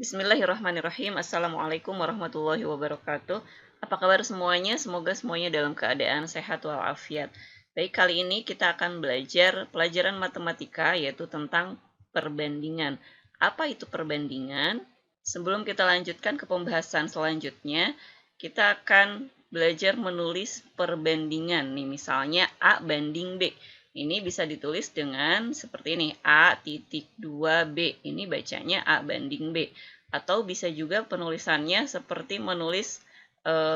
Bismillahirrahmanirrahim. Assalamualaikum warahmatullahi wabarakatuh. Apa kabar semuanya? Semoga semuanya dalam keadaan sehat walafiat. Baik, kali ini kita akan belajar pelajaran matematika yaitu tentang perbandingan. Apa itu perbandingan? Sebelum kita lanjutkan ke pembahasan selanjutnya, kita akan belajar menulis perbandingan. Nih, misalnya A banding B. Ini bisa ditulis dengan seperti ini, A titik 2B. Ini bacanya A banding B. Atau bisa juga penulisannya seperti menulis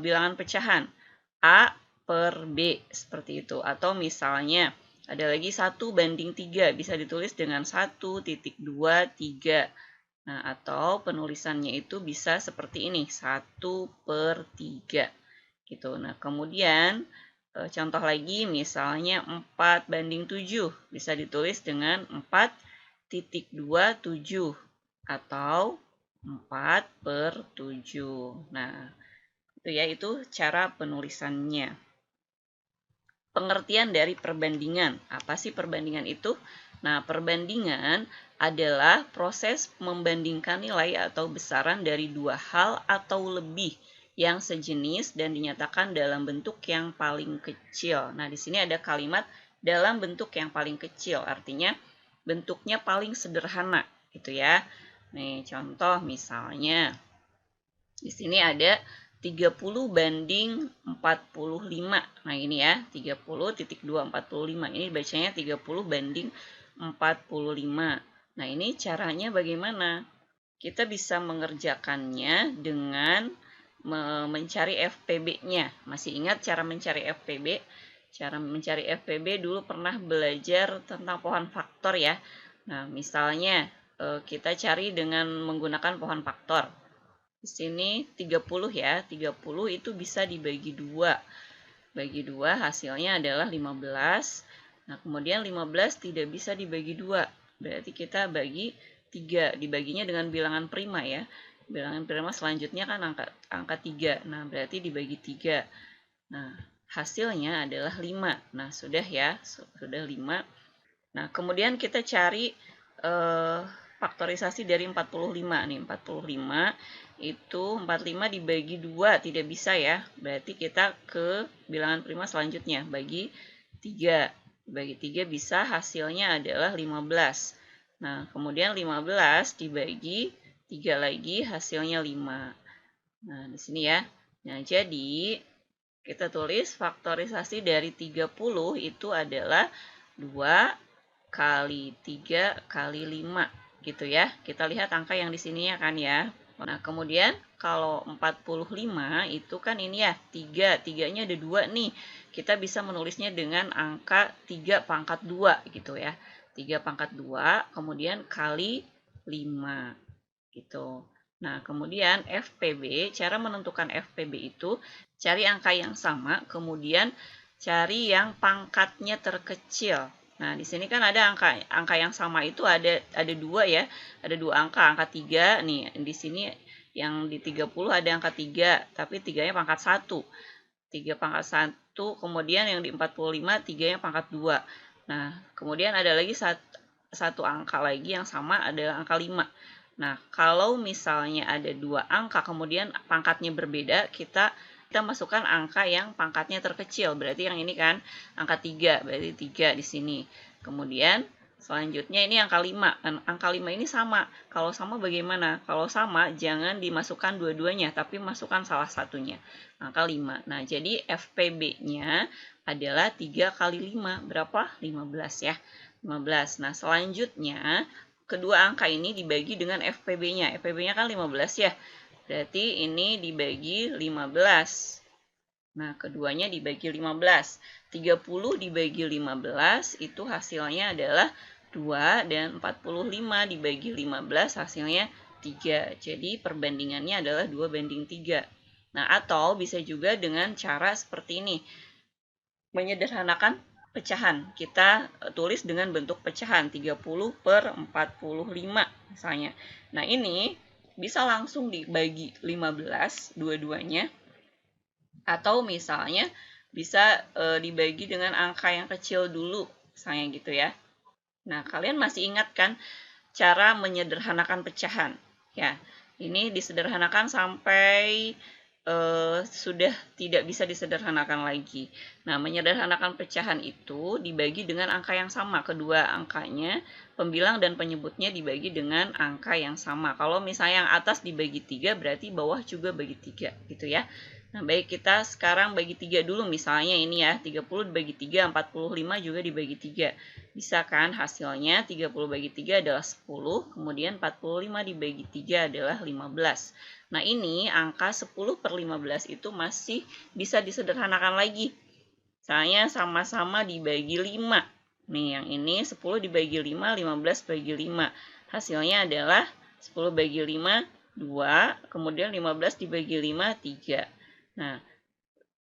bilangan pecahan. A per B, seperti itu. Atau misalnya ada lagi 1 banding 3, bisa ditulis dengan 1,23. Nah, atau penulisannya itu bisa seperti ini, 1/3. Gitu. Nah, kemudian contoh lagi misalnya 4 banding 7 bisa ditulis dengan 4,27 atau 4/7. Nah, itu cara penulisannya. Pengertian dari perbandingan. Apa sih perbandingan itu? Nah, perbandingan adalah proses membandingkan nilai atau besaran dari dua hal atau lebih yang sejenis dan dinyatakan dalam bentuk yang paling kecil. Nah, di sini ada kalimat dalam bentuk yang paling kecil, artinya bentuknya paling sederhana, gitu ya. Nih, contoh misalnya di sini ada 30 banding 45. Nah, ini ya, 30,245. Ini bacanya 30 banding 45. Nah, ini caranya bagaimana? Kita bisa mengerjakannya dengan mencari FPB-nya. Masih ingat cara mencari FPB? Cara mencari FPB dulu pernah belajar tentang pohon faktor ya. Nah, misalnya kita cari dengan menggunakan pohon faktor. Di sini 30 ya, 30 itu bisa dibagi 2. Bagi 2 hasilnya adalah 15. Nah, kemudian 15 tidak bisa dibagi 2. Berarti kita bagi 3. Dibaginya dengan bilangan prima ya. Bilangan prima selanjutnya kan angka 3. Nah, berarti dibagi 3. Nah, hasilnya adalah 5. Nah, sudah ya, sudah 5. Nah, kemudian kita cari faktorisasi dari 45 nih. 45 itu 45 dibagi 2 tidak bisa ya. Berarti kita ke bilangan prima selanjutnya, bagi 3. Bagi 3 bisa, hasilnya adalah 15. Nah, kemudian 15 dibagi 3 lagi, hasilnya 5. Nah, di sini ya. Nah, jadi kita tulis faktorisasi dari 30 itu adalah 2 kali 3 kali 5 gitu ya. Kita lihat angka yang di sininya kan ya. Nah, kemudian kalau 45 itu kan ini ya, 3. 3-nya ada 2 nih. Kita bisa menulisnya dengan angka 3 pangkat 2 gitu ya. 3 pangkat 2 kemudian kali 5 gitu. Nah, kemudian FPB, cara menentukan FPB itu cari angka yang sama, kemudian cari yang pangkatnya terkecil. Nah, di sini kan ada angka yang sama itu ada 2 ya. Ada 2 angka, angka 3 nih. Di sini yang di 30 ada angka 3, tapi 3-nya pangkat 1. 3 pangkat 1, kemudian yang di 45 3-nya pangkat 2. Nah, kemudian ada lagi satu angka lagi yang sama adalah angka 5. Nah, kalau misalnya ada 2 angka kemudian pangkatnya berbeda, kita masukkan angka yang pangkatnya terkecil. Berarti yang ini kan angka 3, berarti 3 di sini. Kemudian selanjutnya ini angka 5. Angka 5 ini sama. Kalau sama bagaimana? Kalau sama jangan dimasukkan dua-duanya, tapi masukkan salah satunya. Angka 5. Nah, jadi FPB-nya adalah 3 kali 5. Berapa? 15 ya. 15. Nah, selanjutnya kedua angka ini dibagi dengan FPB-nya. FPB-nya kan 15 ya. Berarti ini dibagi 15. Nah, keduanya dibagi 15. 30 dibagi 15 itu hasilnya adalah 2 dan 45 dibagi 15 hasilnya 3. Jadi perbandingannya adalah 2 banding 3. Nah, atau bisa juga dengan cara seperti ini. Menyederhanakan pecahan. Kita tulis dengan bentuk pecahan 30/45 misalnya. Nah, ini bisa langsung dibagi 15 dua-duanya. Atau misalnya bisa dibagi dengan angka yang kecil dulu, misalnya gitu ya. Nah, kalian masih ingat kan cara menyederhanakan pecahan? Ya, ini disederhanakan sampai sudah tidak bisa disederhanakan lagi. Nah, menyederhanakan pecahan itu dibagi dengan angka yang sama. Kedua angkanya, pembilang dan penyebutnya dibagi dengan angka yang sama. Kalau misalnya yang atas dibagi 3, berarti bawah juga bagi 3, gitu ya. Nah, baik, kita sekarang bagi 3 dulu. Misalnya ini ya, 30 dibagi 3, 45 juga dibagi 3. Bisa kan hasilnya 30 bagi 3 adalah 10, kemudian 45 dibagi 3 adalah 15. Nah, ini angka 10 per 15 itu masih bisa disederhanakan lagi. Misalnya sama-sama dibagi 5. Nih, yang ini 10 dibagi 5, 15 bagi 5. Hasilnya adalah 10 bagi 5, 2, kemudian 15 dibagi 5, 3. Nah,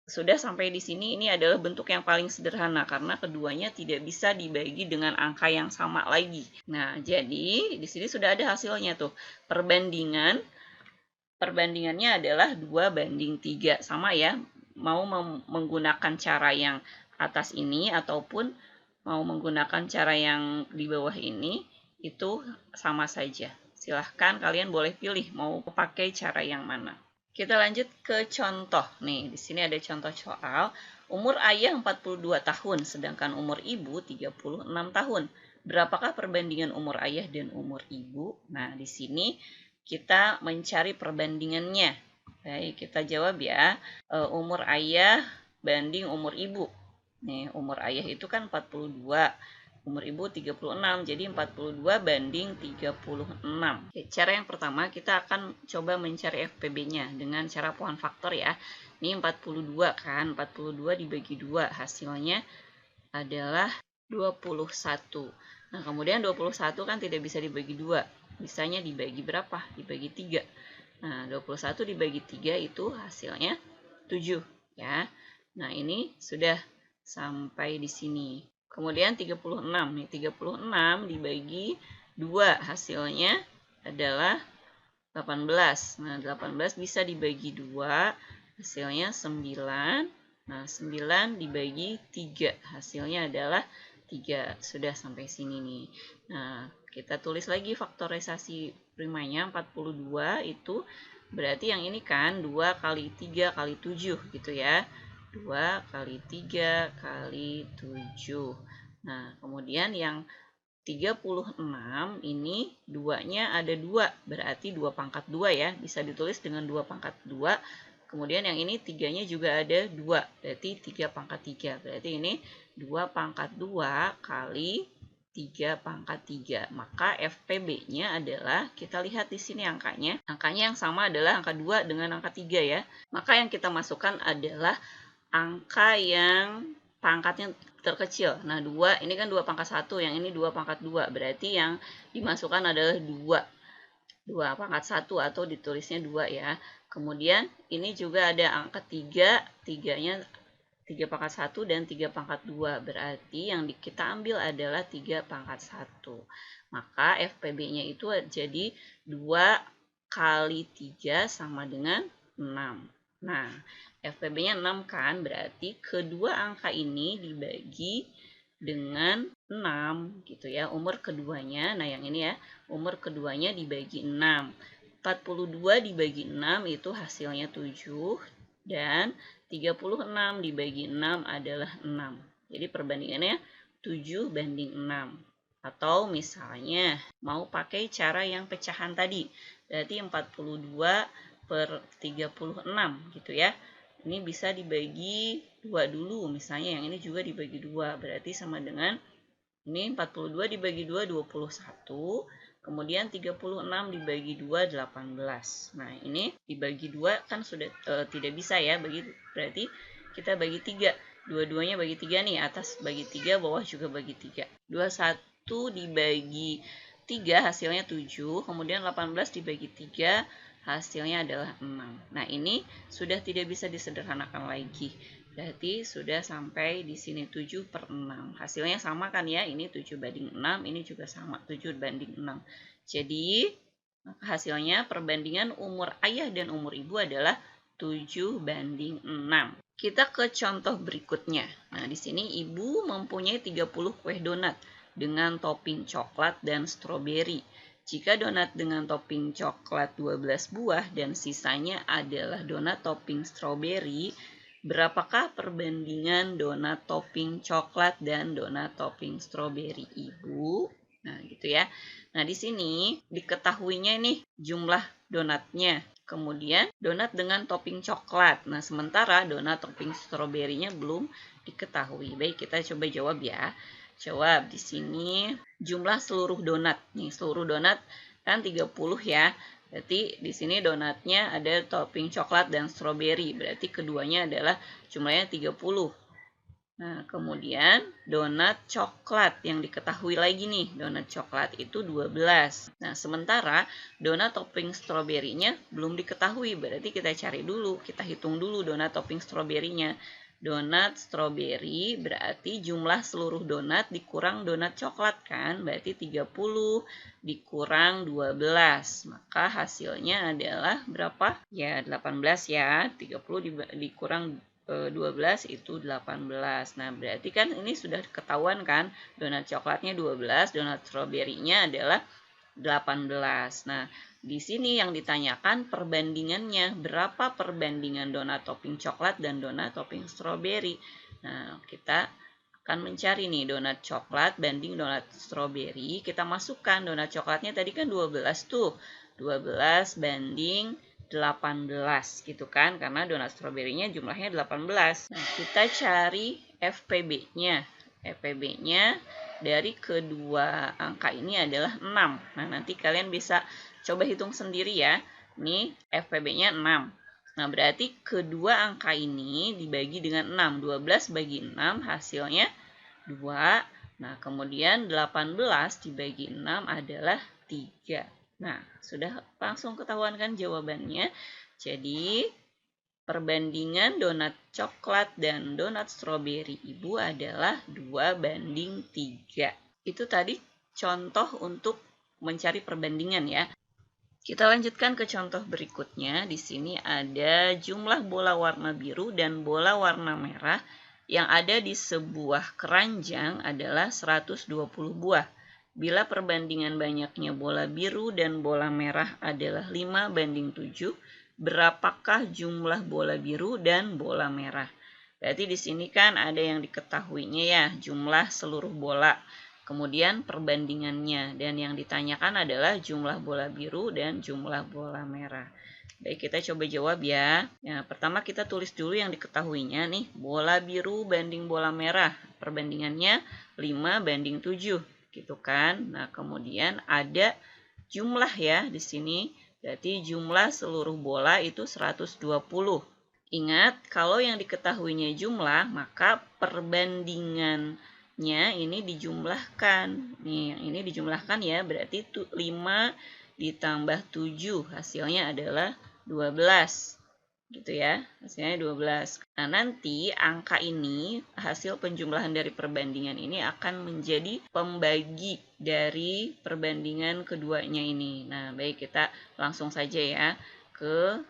sudah sampai di sini, ini adalah bentuk yang paling sederhana karena keduanya tidak bisa dibagi dengan angka yang sama lagi. Nah, jadi di sini sudah ada hasilnya tuh. Perbandingannya adalah 2:3. Sama ya, mau menggunakan cara yang atas ini ataupun mau menggunakan cara yang di bawah ini, itu sama saja. Silahkan kalian boleh pilih mau pakai cara yang mana. Kita lanjut ke contoh. Nih, di sini ada contoh soal. Umur ayah 42 tahun, sedangkan umur ibu 36 tahun. Berapakah perbandingan umur ayah dan umur ibu? Nah, di sini kita mencari perbandingannya. Baik, kita jawab ya. Umur ayah banding umur ibu. Nih, umur ayah itu kan 42. Umur ibu 36, jadi 42 banding 36. Oke, cara yang pertama kita akan coba mencari FPB-nya dengan cara pohon faktor ya. Ini 42 kan, 42 dibagi 2, hasilnya adalah 21. Nah, kemudian 21 kan tidak bisa dibagi 2. Bisanya dibagi berapa? Dibagi 3. Nah, 21 dibagi 3 itu hasilnya 7 ya. Nah, ini sudah sampai di sini. Kemudian 36 nih, 36 dibagi 2 hasilnya adalah 18. Nah, 18 bisa dibagi 2 hasilnya 9. Nah, 9 dibagi 3 hasilnya adalah 3. Sudah sampai sini nih. Nah, kita tulis lagi faktorisasi primanya 42 itu berarti yang ini kan 2 kali 3 kali 7 gitu ya. 2 kali 3 kali 7. Nah, kemudian yang 36 ini 2-nya ada 2, berarti 2 pangkat 2 ya. Bisa ditulis dengan 2 pangkat 2. Kemudian yang ini 3-nya juga ada 2, berarti 3 pangkat 3. Berarti ini 2 pangkat 2 kali 3 pangkat 3. Maka FPB-nya adalah, kita lihat di sini angkanya. Angkanya yang sama adalah angka 2 dengan angka 3 ya. Maka yang kita masukkan adalah angka yang pangkatnya terkecil. Nah, 2 ini kan 2 pangkat 1, yang ini 2 pangkat 2. Berarti yang dimasukkan adalah 2. 2 pangkat 1 atau ditulisnya 2 ya. Kemudian ini juga ada angka 3, 3-nya 3 pangkat 1 dan 3 pangkat 2. Berarti yang kita ambil adalah 3 pangkat 1. Maka FPB-nya itu jadi 2 kali 3 sama dengan 6. Nah, FPB-nya 6 kan, berarti kedua angka ini dibagi dengan 6 gitu ya. Umur keduanya, nah yang ini ya, umur keduanya dibagi 6. 42 dibagi 6 itu hasilnya 7 dan 36 dibagi 6 adalah 6. Jadi perbandingannya 7 banding 6. Atau misalnya mau pakai cara yang pecahan tadi, berarti 42 per 36 gitu ya. Ini bisa dibagi 2 dulu, misalnya yang ini juga dibagi 2, berarti sama dengan ini 42 dibagi 2, 21, kemudian 36 dibagi 2, 18. Nah, ini dibagi 2 kan sudah tidak bisa ya, berarti kita bagi 3. Dua-duanya bagi 3 nih, atas bagi 3, bawah juga bagi 3. 21 dibagi 3 hasilnya 7, kemudian 18 dibagi 3 hasilnya adalah 6. Nah, ini sudah tidak bisa disederhanakan lagi. Berarti sudah sampai di sini 7 per 6. Hasilnya sama kan ya, ini 7 banding 6, ini juga sama 7 banding 6. Jadi, hasilnya perbandingan umur ayah dan umur ibu adalah 7 banding 6. Kita ke contoh berikutnya. Nah, di sini ibu mempunyai 30 kue donat dengan topping coklat dan stroberi. Jika donat dengan topping coklat 12 buah dan sisanya adalah donat topping stroberi, berapakah perbandingan donat topping coklat dan donat topping stroberi, Ibu? Nah, gitu ya. Nah, di sini diketahuinya nih jumlah donatnya. Kemudian donat dengan topping coklat. Nah, sementara donat topping stroberinya belum diketahui. Baik, kita coba jawab ya. Jawab di sini jumlah seluruh donat. Nih, seluruh donat kan 30 ya. Berarti di sini donatnya ada topping coklat dan stroberi. Berarti keduanya adalah jumlahnya 30. Nah, kemudian donat coklat yang diketahui lagi nih, donat coklat itu 12. Nah, sementara donat topping stroberinya belum diketahui, berarti kita cari dulu, kita hitung dulu donat topping stroberinya. Donat stroberi berarti jumlah seluruh donat dikurang donat coklat kan, berarti 30 dikurang 12. Maka hasilnya adalah berapa? Ya, 18 ya. 30 dikurang 12 itu 18. Nah, berarti kan ini sudah ketahuan kan, donat coklatnya 12, donat stroberinya adalah 18. Nah, di sini yang ditanyakan perbandingannya, berapa perbandingan donat topping coklat dan donat topping stroberi. Nah, kita akan mencari nih donat coklat banding donat stroberi. Kita masukkan donat coklatnya tadi kan 12 tuh. 12 banding 18 gitu kan, karena donat stroberinya jumlahnya 18. Nah, kita cari FPB-nya. FPB-nya dari kedua angka ini adalah 6. Nah, nanti kalian bisa coba hitung sendiri ya. Ini FPB-nya 6. Nah, berarti kedua angka ini dibagi dengan 6. 12 bagi 6 hasilnya 2. Nah, kemudian 18 dibagi 6 adalah 3. Nah, sudah langsung ketahuan kan jawabannya. Jadi, perbandingan donat coklat dan donat stroberi Ibu adalah 2:3. Itu tadi contoh untuk mencari perbandingan ya. Kita lanjutkan ke contoh berikutnya. Di sini ada jumlah bola warna biru dan bola warna merah yang ada di sebuah keranjang adalah 120 buah. Bila perbandingan banyaknya bola biru dan bola merah adalah 5:7, berapakah jumlah bola biru dan bola merah? Berarti di sini kan ada yang diketahuinya ya, jumlah seluruh bola. Kemudian perbandingannya, dan yang ditanyakan adalah jumlah bola biru dan jumlah bola merah. Baik, kita coba jawab ya. Ya, pertama kita tulis dulu yang diketahuinya nih, bola biru banding bola merah. Perbandingannya 5:7, gitu kan. Nah, kemudian ada jumlah ya di sini. Berarti jumlah seluruh bola itu 120. Ingat, kalau yang diketahuinya jumlah, maka perbandingan ini dijumlahkan. Nih, yang ini dijumlahkan ya, berarti 5 ditambah 7 hasilnya adalah 12. Gitu ya, hasilnya 12. Nah, nanti angka ini, hasil penjumlahan dari perbandingan ini akan menjadi pembagi dari perbandingan keduanya ini. Nah, baik, kita langsung saja ya.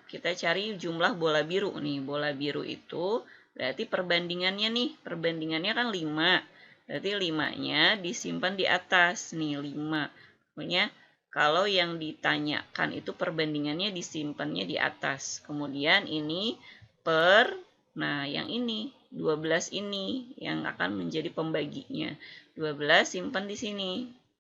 Kita cari jumlah bola biru nih. Bola biru itu berarti perbandingannya nih, perbandingannya kan 5. Berarti 5-nya disimpan di atas nih, 5. Pokoknya kalau yang ditanyakan itu perbandingannya disimpannya di atas. Kemudian ini nah yang ini 12 ini yang akan menjadi pembaginya. 12 simpan di sini.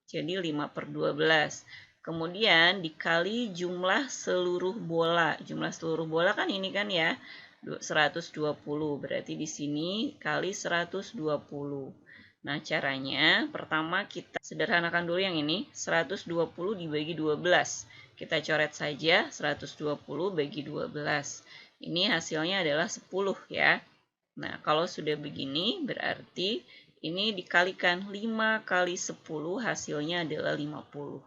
Jadi 5/12. Kemudian dikali jumlah seluruh bola. Jumlah seluruh bola kan ini kan ya, 120. Berarti di sini kali 120. Nah, caranya pertama kita sederhanakan dulu yang ini. 120 dibagi 12. Kita coret saja 120 bagi 12. Ini hasilnya adalah 10 ya. Nah, kalau sudah begini berarti ini dikalikan 5 kali 10 hasilnya adalah 50.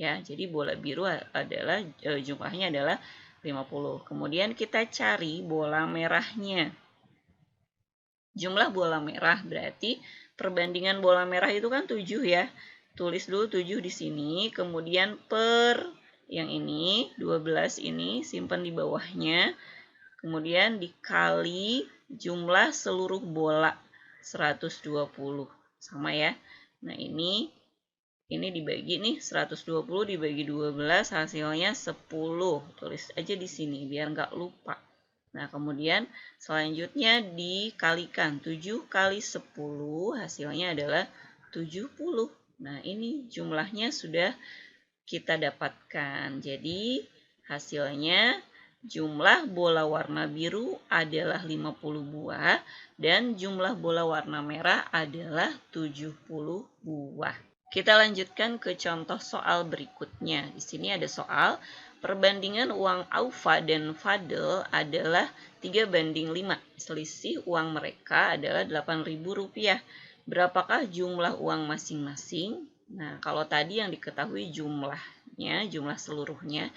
Ya, jadi bola biru adalah jumlahnya adalah 50. Kemudian kita cari bola merahnya. Jumlah bola merah berarti perbandingan bola merah itu kan 7 ya. Tulis dulu 7 di sini, kemudian per yang ini 12 ini simpan di bawahnya. Kemudian dikali jumlah seluruh bola 120. Sama ya. Nah, ini Ini dibagi nih, 120 dibagi 12 hasilnya 10. Tulis aja di sini biar nggak lupa. Nah, kemudian selanjutnya dikalikan. 7 kali 10 hasilnya adalah 70. Nah, ini jumlahnya sudah kita dapatkan. Jadi, hasilnya jumlah bola warna biru adalah 50 buah dan jumlah bola warna merah adalah 70 buah. Kita lanjutkan ke contoh soal berikutnya. Di sini ada soal perbandingan uang Aufa dan Fadel adalah 3:5. Selisih uang mereka adalah Rp8.000. Berapakah jumlah uang masing-masing? Nah, kalau tadi yang diketahui jumlahnya, jumlah seluruhnya,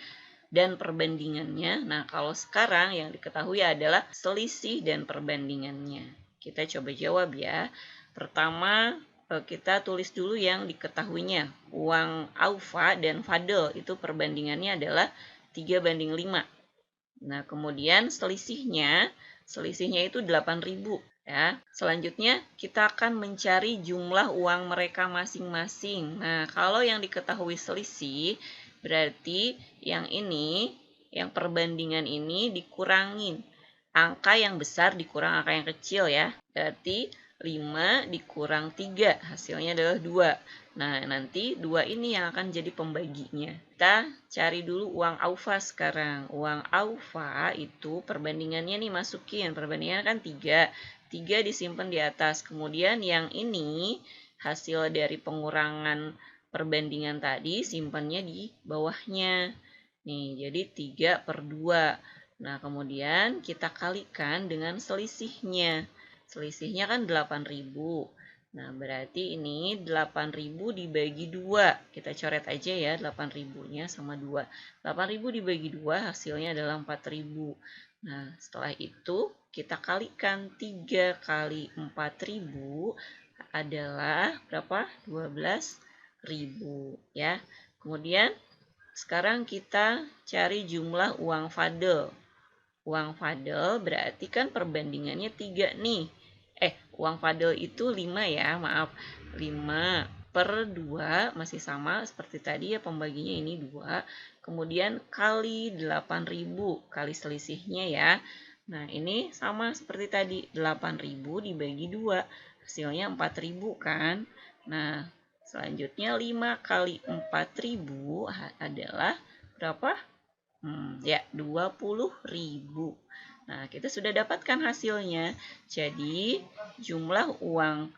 dan perbandingannya. Nah, kalau sekarang yang diketahui adalah selisih dan perbandingannya. Kita coba jawab ya. Pertama, kita tulis dulu yang diketahuinya. Uang Aufa dan Fadel itu perbandingannya adalah 3:5. Nah, kemudian selisihnya itu 8.000 ya. Selanjutnya kita akan mencari jumlah uang mereka masing-masing. Nah, kalau yang diketahui selisih berarti yang ini, yang perbandingan ini dikurangin. Angka yang besar dikurang angka yang kecil ya. Berarti 5 dikurang 3, hasilnya adalah 2. Nah, nanti 2 ini yang akan jadi pembaginya. Kita cari dulu uang Aufa sekarang. Uang Aufa itu perbandingannya nih masukin. Perbandingannya kan 3. 3 disimpan di atas. Kemudian yang ini hasil dari pengurangan perbandingan tadi simpannya di bawahnya. Nih, jadi 3/2. Nah, kemudian kita kalikan dengan selisihnya. Selisihnya kan 8.000. Nah, berarti ini 8.000 dibagi 2. Kita coret aja ya, 8.000-nya sama 2. 8.000 dibagi 2 hasilnya adalah 4.000. Nah, setelah itu kita kalikan 3 kali 4.000 adalah berapa? 12.000 ya. Kemudian sekarang kita cari jumlah uang Fadel. Uang Fadel berarti kan perbandingannya 3 nih. Uang Fadel itu 5 ya, maaf. 5/2 masih sama seperti tadi ya, pembaginya ini 2. Kemudian kali 8.000 kali selisihnya ya. Nah, ini sama seperti tadi, 8.000 dibagi 2. Hasilnya 4.000 kan. Nah, selanjutnya 5 kali 4.000 adalah berapa? Ya, 20.000. Nah, kita sudah dapatkan hasilnya. Jadi, jumlah uang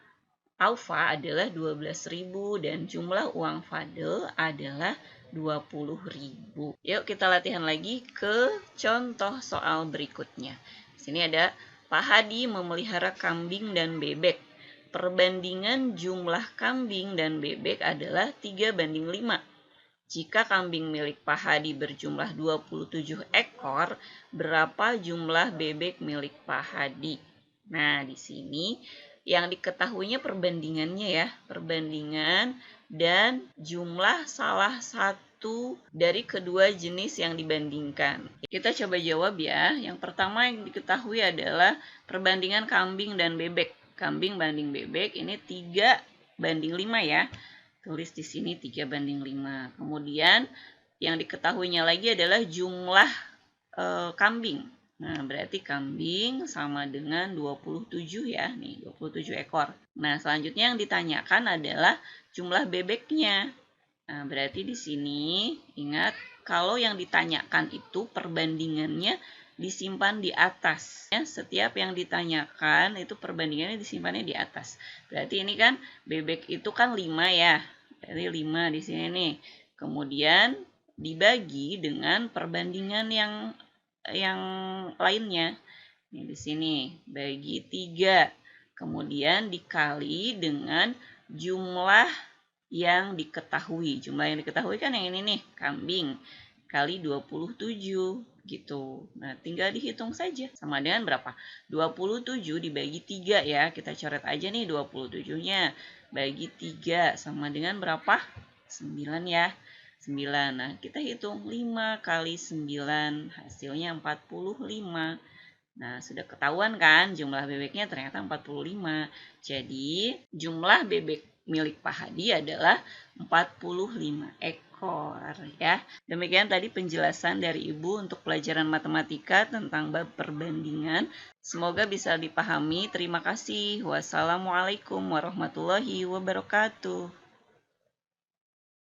Aufa adalah 12.000 dan jumlah uang Fadel adalah 20.000. Yuk kita latihan lagi ke contoh soal berikutnya. Di sini ada Pak Hadi memelihara kambing dan bebek. Perbandingan jumlah kambing dan bebek adalah 3:5. Jika kambing milik Pak Hadi berjumlah 27 ekor, berapa jumlah bebek milik Pak Hadi? Nah, di sini yang diketahuinya perbandingannya ya, perbandingan dan jumlah salah satu dari kedua jenis yang dibandingkan. Kita coba jawab ya. Yang pertama yang diketahui adalah perbandingan kambing dan bebek. Kambing banding bebek ini 3:5 ya. Tulis di sini 3:5. Kemudian yang diketahuinya lagi adalah jumlah kambing. Nah, berarti kambing sama dengan 27 ya. Nih, 27 ekor. Nah, selanjutnya yang ditanyakan adalah jumlah bebeknya. Nah, berarti di sini ingat kalau yang ditanyakan itu perbandingannya disimpan di atas. Ya, setiap yang ditanyakan itu perbandingannya disimpannya di atas. Berarti ini kan bebek itu kan 5 ya. Jadi 5 di sini nih. Kemudian dibagi dengan perbandingan yang lainnya. Ini di sini bagi 3. Kemudian dikali dengan jumlah yang diketahui. Jumlah yang diketahui kan yang ini nih, kambing kali 27 gitu. Nah, tinggal dihitung saja. Sama dengan berapa? 27 dibagi 3 ya. Kita coret aja nih 27-nya. Bagi 3 sama dengan berapa? 9 ya. 9. Nah, kita hitung 5 kali 9. Hasilnya 45. Nah, sudah ketahuan kan jumlah bebeknya ternyata 45. Jadi, jumlah bebek milik Pak Hadi adalah 45 ekor ya. Demikian tadi penjelasan dari Ibu untuk pelajaran matematika tentang bab perbandingan. Semoga bisa dipahami. Terima kasih. Wassalamualaikum warahmatullahi wabarakatuh.